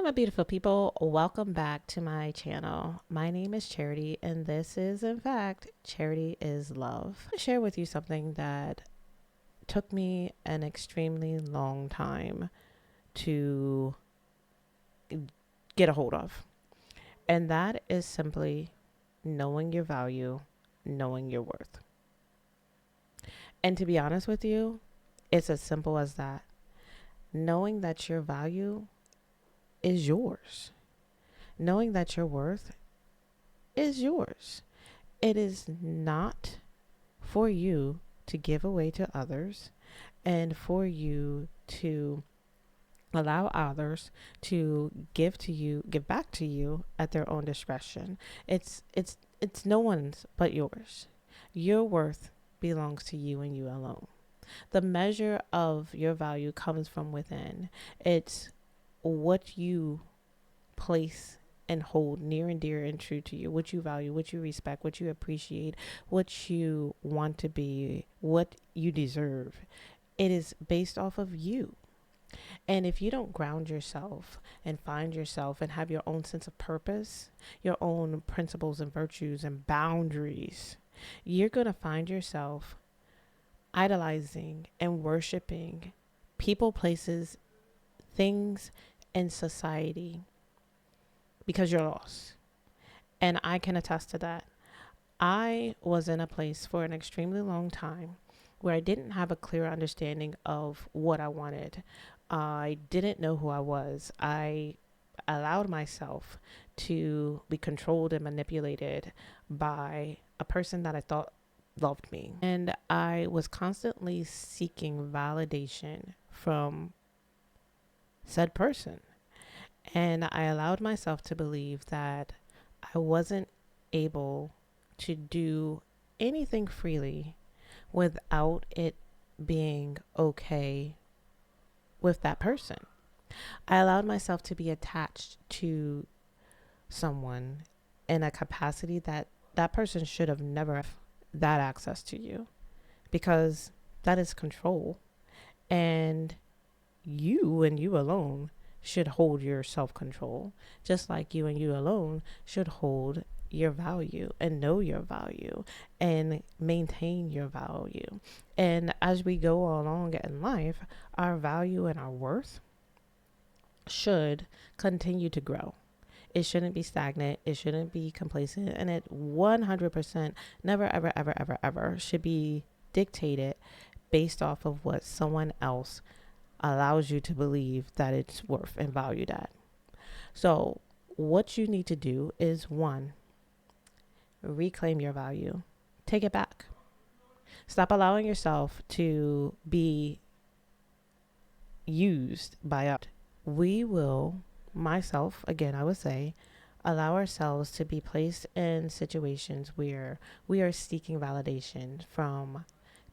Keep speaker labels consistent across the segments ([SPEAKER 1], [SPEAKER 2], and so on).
[SPEAKER 1] my beautiful people. Welcome back to my channel. My name is Charity, and this is, in fact, Charity is Love. I share with you something that took me an extremely long time to get a hold of, and that is simply knowing your value, knowing your worth. And to be honest with you, it's as simple as that. Knowing that your value is yours. Knowing that your worth is yours. It is not for you to give away to others and for you to allow others to give back to you at their own discretion. It's no one's but yours. Your worth belongs to you and you alone. The measure of your value comes from within. It's what you place and hold near and dear and true to you, what you value, what you respect, what you appreciate, what you want to be, what you deserve. It is based off of you. And if you don't ground yourself and find yourself and have your own sense of purpose, your own principles and virtues and boundaries, you're going to find yourself idolizing and worshiping people, places, things, and society because you're lost. And I can attest to that. I was in a place for an extremely long time where I didn't have a clear understanding of what I wanted. I didn't know who I was. I allowed myself to be controlled and manipulated by a person that I thought loved me. And I was constantly seeking validation from said person. And I allowed myself to believe that I wasn't able to do anything freely without it being okay with that person. I allowed myself to be attached to someone in a capacity that that person should have never have that access to you, because that is control. And you and you alone should hold your self-control, just like you and you alone should hold your value and know your value and maintain your value. And as we go along in life, our value and our worth should continue to grow. It shouldn't be stagnant. It shouldn't be complacent. And it 100% never, ever, ever, ever, ever should be dictated based off of what someone else allows you to believe that it's worth and valued at. So what you need to do is, one, reclaim your value. Take it back. Stop allowing yourself to be used by others. We will, myself, again, I would say, allow ourselves to be placed in situations where we are seeking validation from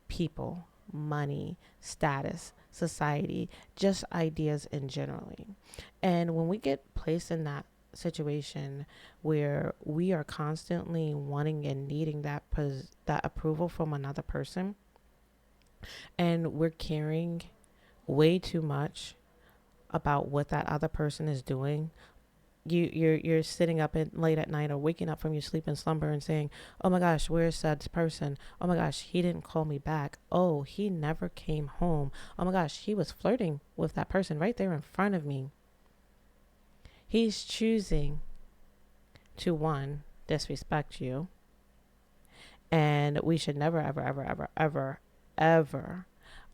[SPEAKER 1] people, money, status, society, just ideas in generally. And when we get placed in that situation where we are constantly wanting and needing that approval from another person, and we're caring way too much about what that other person is doing, you're sitting up late at night or waking up from your sleep and slumber and saying, oh my gosh, where's that person? Oh my gosh, he didn't call me back. Oh, he never came home. Oh my gosh, he was flirting with that person right there in front of me. He's choosing to, one, disrespect you. And we should never, ever, ever, ever, ever, ever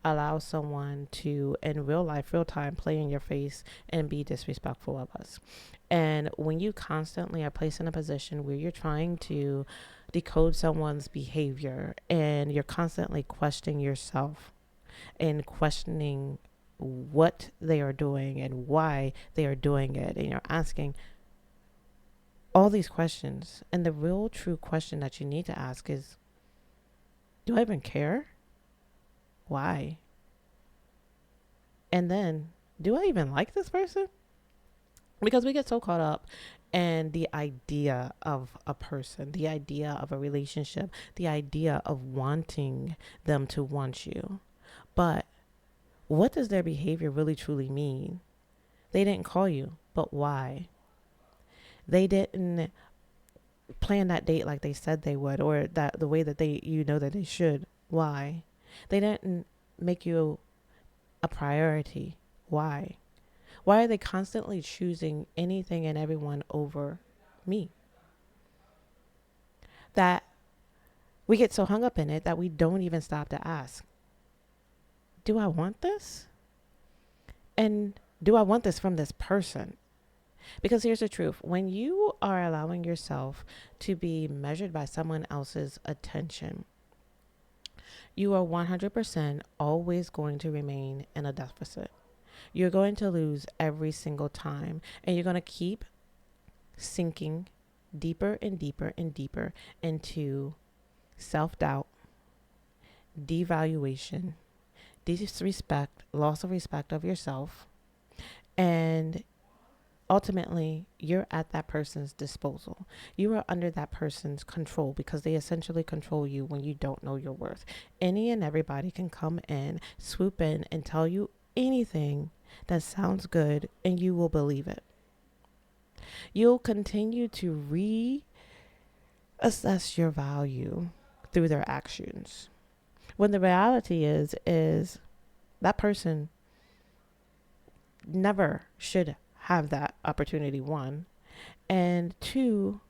[SPEAKER 1] allow someone to, in real life, real time, play in your face and be disrespectful of us. And when you constantly are placed in a position where you're trying to decode someone's behavior and you're constantly questioning yourself and questioning what they are doing and why they are doing it, and you're asking all these questions, and the real true question that you need to ask is, do I even care? Why? And then, do I even like this person? Because we get so caught up in the idea of a person, the idea of a relationship, the idea of wanting them to want you. But what does their behavior really truly mean? They didn't call you. But why? They didn't plan that date like they said they would, or that the way that that they should. Why? They didn't make you a priority. Why? Why are they constantly choosing anything and everyone over me? That we get so hung up in it that we don't even stop to ask, do I want this? And do I want this from this person? Because here's the truth. When you are allowing yourself to be measured by someone else's attention, you are 100% always going to remain in a deficit. You're going to lose every single time, and you're going to keep sinking deeper and deeper and deeper into self-doubt, devaluation, disrespect, loss of respect of yourself, and ultimately you're at that person's disposal. You are under that person's control because they essentially control you when you don't know your worth. Any and everybody can come in, swoop in, and tell you anything that sounds good, and you will believe it. You'll continue to reassess your value through their actions. When the reality is that person never should have that opportunity, one. And two,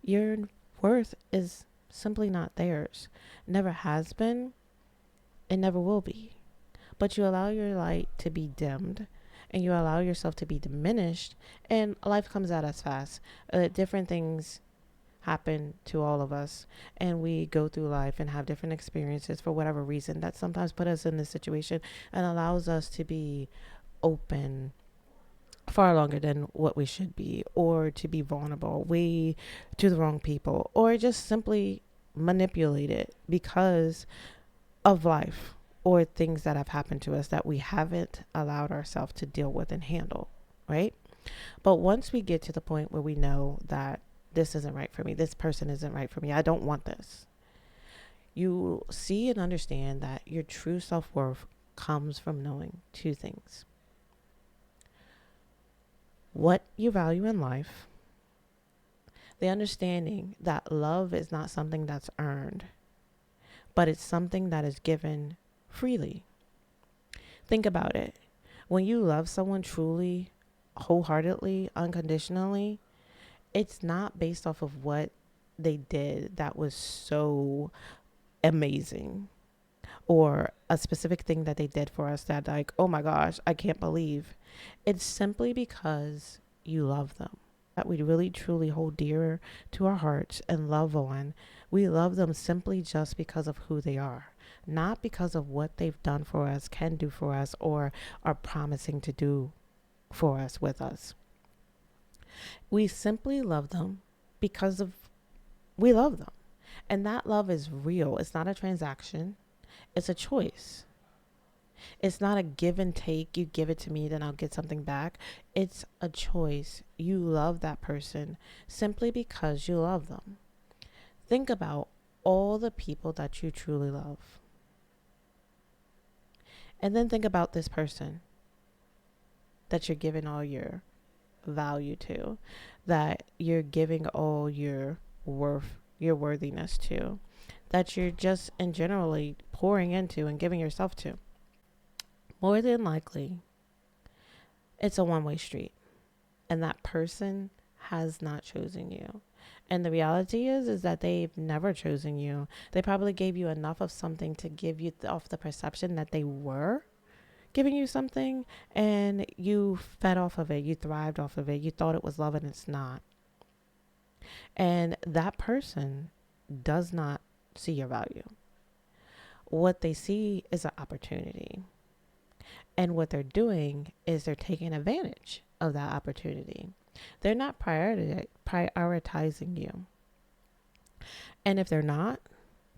[SPEAKER 1] your worth is simply not theirs. Never has been, and never will be. But you allow your light to be dimmed, and you allow yourself to be diminished, and life comes at us fast. Different things happen to all of us, and we go through life and have different experiences for whatever reason that sometimes put us in this situation and allows us to be open far longer than what we should be, or to be vulnerable to the wrong people, or just simply manipulate it because of life or things that have happened to us that we haven't allowed ourselves to deal with and handle, right? But once we get to the point where we know that this isn't right for me, this person isn't right for me, I don't want this, you see and understand that your true self-worth comes from knowing two things: what you value in life, the understanding that love is not something that's earned, but it's something that is given freely. Think about it. When you love someone truly, wholeheartedly, unconditionally, it's not based off of what they did that was so amazing, or a specific thing that they did for us that, like, oh my gosh, I can't believe. It's simply because you love them, that we really truly hold dear to our hearts and love on. We love them simply just because of who they are, not because of what they've done for us, can do for us, or are promising to do for us with us. We simply love them because of we love them. And that love is real. It's not a transaction. It's a choice. It's not a give and take. You give it to me, then I'll get something back. It's a choice. You love that person simply because you love them. Think about all the people that you truly love. And then think about this person that you're giving all your value to, that you're giving all your worth, your worthiness to, that you're just in generally pouring into and giving yourself to. More than likely, it's a one-way street, and that person has not chosen you. And the reality is that they've never chosen you. They probably gave you enough of something to give you off the perception that they were giving you something, and you fed off of it. You thrived off of it. You thought it was love, and it's not. And that person does not see your value. What they see is an opportunity. And what they're doing is they're taking advantage of that opportunity. They're not prioritizing you. And if they're not,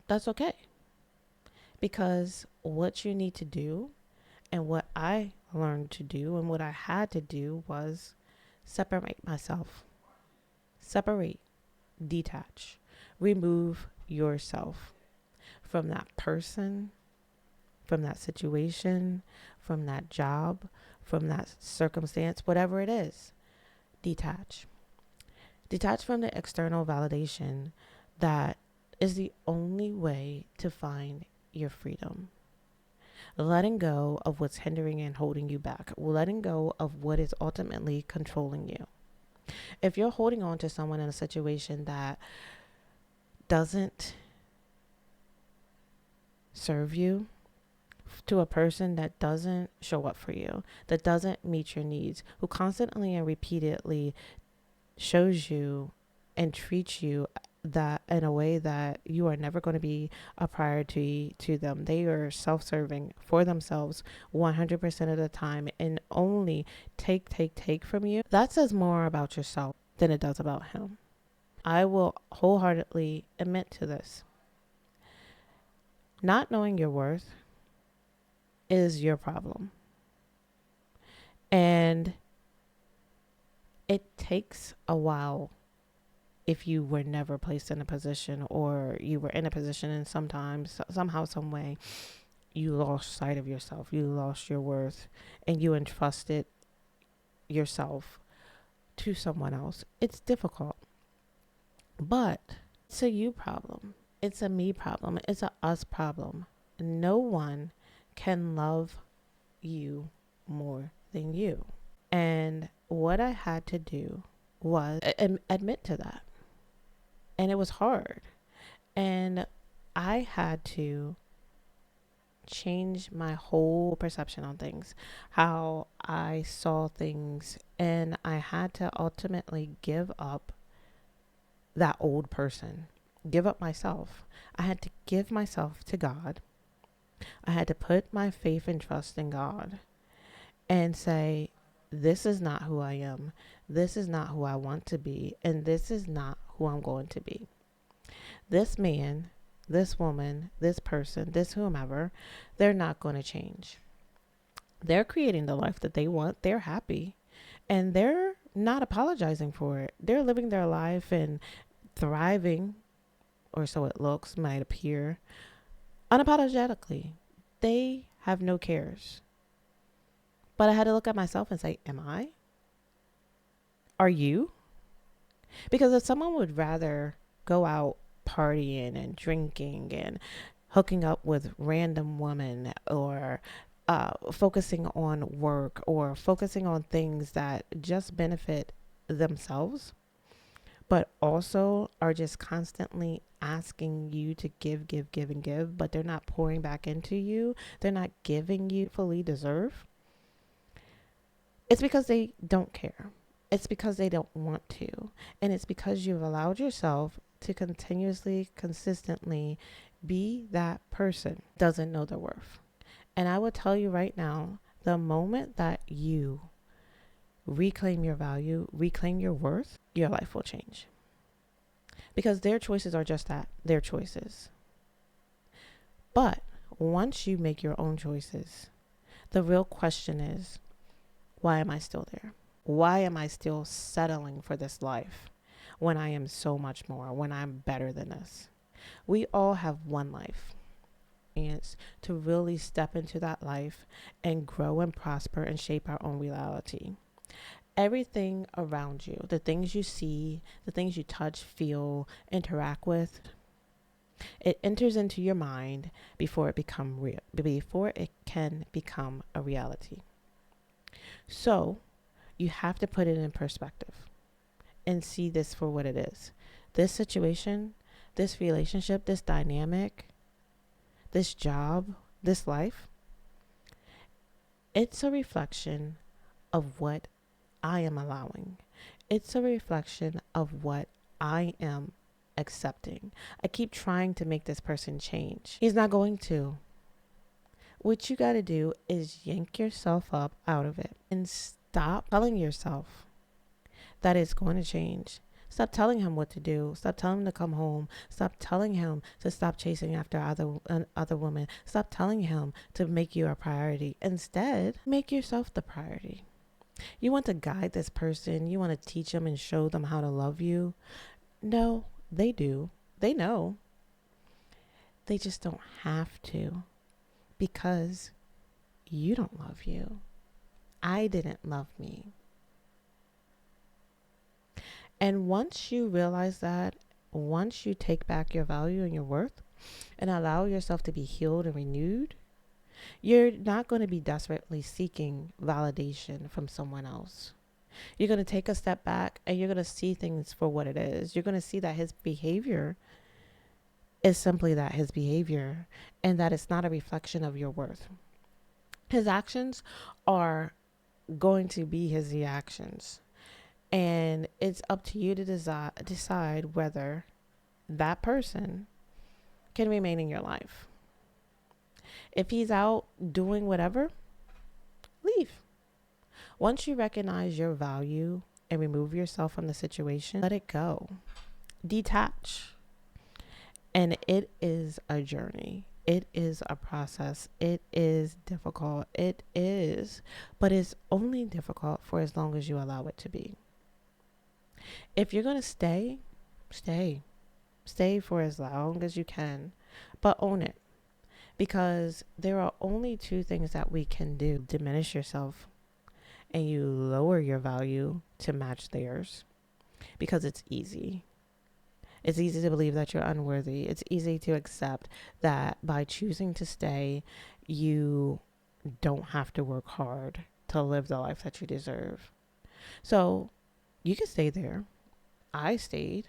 [SPEAKER 1] that's okay. Because what you need to do, and what I learned to do, and what I had to do, was separate myself. Separate, detach, remove yourself from that person, from that situation, from that job, from that circumstance, whatever it is. Detach. Detach from the external validation that is the only way to find your freedom. Letting go of what's hindering and holding you back. Letting go of what is ultimately controlling you. If you're holding on to someone in a situation that doesn't serve you, to a person that doesn't show up for you, that doesn't meet your needs, who constantly and repeatedly shows you and treats you that in a way that you are never going to be a priority to them. They are self-serving for themselves 100% of the time and only take from you. That says more about yourself than it does about him. I will wholeheartedly admit to this. Not knowing your worth is your problem. And it takes a while if you were never placed in a position, or you were in a position and sometimes, somehow, some way, you lost sight of yourself, you lost your worth, and you entrusted yourself to someone else. It's difficult, but it's a you problem. It's a me problem. It's a us problem. No one can love you more than you. And what I had to do was admit to that. And it was hard. And I had to change my whole perception on things, how I saw things. And I had to ultimately give up that old person, give up myself. I had to give myself to God. I had to put my faith and trust in God and say, this is not who I am. This is not who I want to be. And this is not who I'm going to be. This man, this woman, this person, this whomever, they're not going to change. They're creating the life that they want. They're happy. And they're not apologizing for it. They're living their life and thriving, or so it looks, might appear, unapologetically. They have no cares. But I had to look at myself and say, am I? Are you? Because if someone would rather go out partying and drinking and hooking up with random women, or focusing on work, or focusing on things that just benefit themselves, but also are just constantly asking you to give, and give, but they're not pouring back into you, they're not giving you fully deserve, it's because they don't care. It's because they don't want to. And it's because you've allowed yourself to continuously, consistently be that person doesn't know their worth. And I will tell you right now, the moment that you reclaim your value, reclaim your worth, your life will change. Because their choices are just that, their choices. But once you make your own choices, the real question is, why am I still there? Why am I still settling for this life when I am so much more, when I'm better than this? We all have one life. Chance to really step into that life and grow and prosper and shape our own reality. Everything around you, the things you see, the things you touch, feel, interact with, it enters into your mind before it can become a reality. So you have to put it in perspective and see this for what it is. This situation, this relationship, this dynamic, this job, this life, it's a reflection of what I am allowing. It's a reflection of what I am accepting. I keep trying to make this person change. He's not going to. What you got to do is yank yourself up out of it and stop telling yourself that it's going to change. Stop telling him what to do. Stop telling him to come home. Stop telling him to stop chasing after other women. Stop telling him to make you a priority. Instead, make yourself the priority. You want to guide this person. You want to teach them and show them how to love you. No, they do. They know. They just don't have to, because you don't love you. I didn't love me. And once you realize that, once you take back your value and your worth and allow yourself to be healed and renewed, you're not going to be desperately seeking validation from someone else. You're going to take a step back and you're going to see things for what it is. You're going to see that his behavior is simply that, his behavior, and that it's not a reflection of your worth. His actions are going to be his reactions. And it's up to you to decide whether that person can remain in your life. If he's out doing whatever, leave. Once you recognize your value and remove yourself from the situation, let it go. Detach. And it is a journey. It is a process. It is difficult. It is. But it's only difficult for as long as you allow it to be. If you're going to stay, stay. Stay for as long as you can. But own it. Because there are only two things that we can do. Diminish yourself and you lower your value to match theirs. Because it's easy. It's easy to believe that you're unworthy. It's easy to accept that by choosing to stay, you don't have to work hard to live the life that you deserve. So you can stay there. I stayed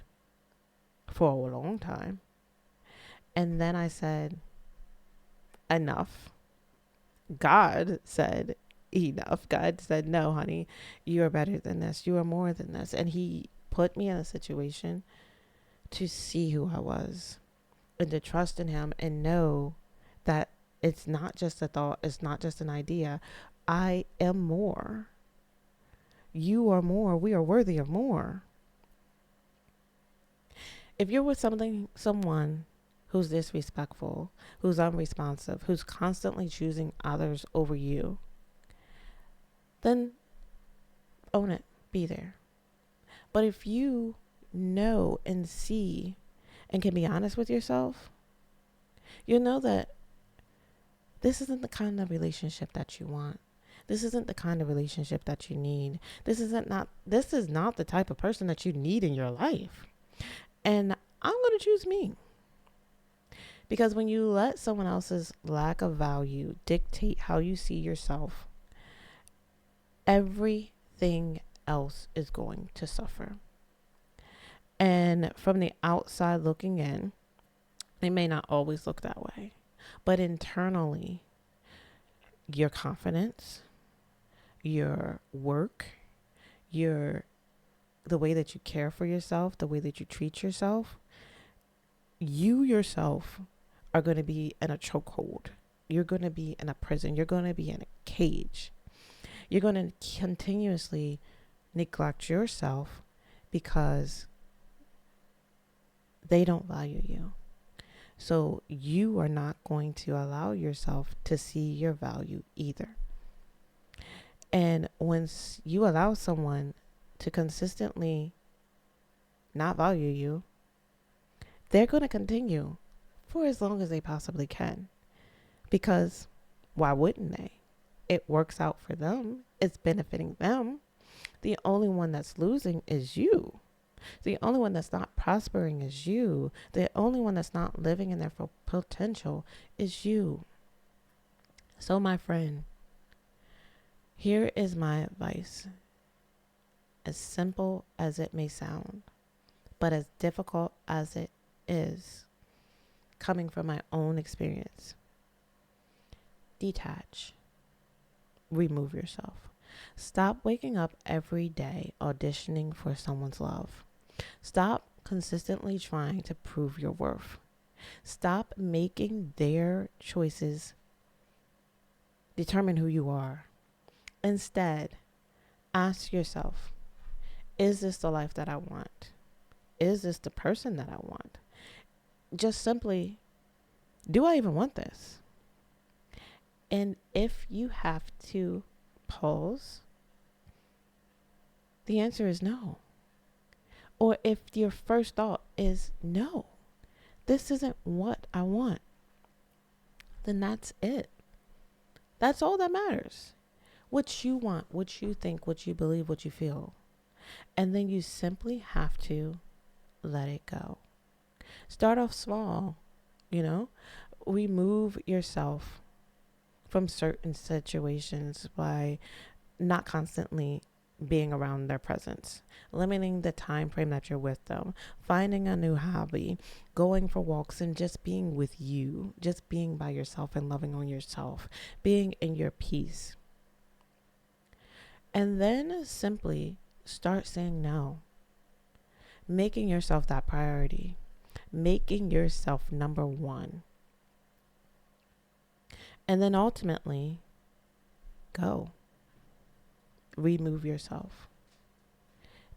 [SPEAKER 1] for a long time. And then I said, enough. God said, enough. God said, no, honey, you are better than this. You are more than this. And he put me in a situation to see who I was and to trust in him and know that it's not just a thought. It's not just an idea. I am more. You are more. We are worthy of more. If you're with someone who's disrespectful, who's unresponsive, who's constantly choosing others over you, then own it. Be there. But if you know and see and can be honest with yourself, you'll know that this isn't the kind of relationship that you want. This isn't the kind of relationship that you need. This is not the type of person that you need in your life. And I'm going to choose me. Because when you let someone else's lack of value dictate how you see yourself, everything else is going to suffer. And from the outside looking in, it may not always look that way. But internally, your confidence, your work, the way that you care for yourself, the way that you treat yourself, you yourself are going to be in a chokehold. You're going to be in a prison. You're going to be in a cage. You're going to continuously neglect yourself because they don't value you. So you are not going to allow yourself to see your value either. And once you allow someone to consistently not value you, they're going to continue for as long as they possibly can. Because why wouldn't they? It works out for them. It's benefiting them. The only one that's losing is you. The only one that's not prospering is you. The only one that's not living in their full potential is you. So my friend, here is my advice. As simple as it may sound, but as difficult as it is, coming from my own experience. Detach. Remove yourself. Stop waking up every day auditioning for someone's love. Stop consistently trying to prove your worth. Stop making their choices determine who you are. Instead, ask yourself, is this the life that I want? Is this the person that I want? Just simply, do I even want this? And if you have to pause, the answer is no. Or if your first thought is no, this isn't what I want, then that's it. That's all that matters. What you want, what you think, what you believe, what you feel. And then you simply have to let it go. Start off small, you know, remove yourself from certain situations by not constantly being around their presence, limiting the time frame that you're with them, finding a new hobby, going for walks, and just being with you, just being by yourself and loving on yourself, being in your peace. And then simply start saying no, making yourself that priority, making yourself number one. And then ultimately, go. Remove yourself.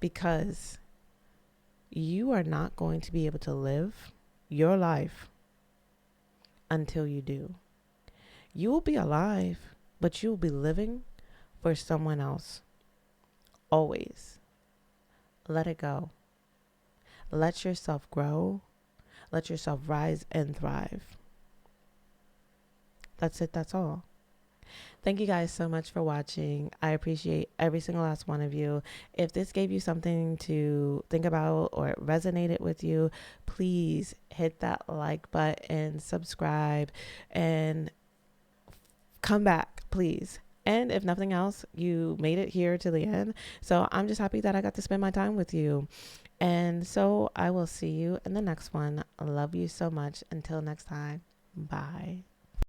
[SPEAKER 1] Because you are not going to be able to live your life until you do. You will be alive, but you will be living for someone else. Always. Let it go. Let yourself grow. Let yourself rise and thrive. That's it. That's all. Thank you guys so much for watching. I appreciate every single last one of you. If this gave you something to think about or it resonated with you, please hit that like button, subscribe, and come back, please. And if nothing else, you made it here to the end. So I'm just happy that I got to spend my time with you. And so I will see you in the next one. I love you so much. Until next time, bye.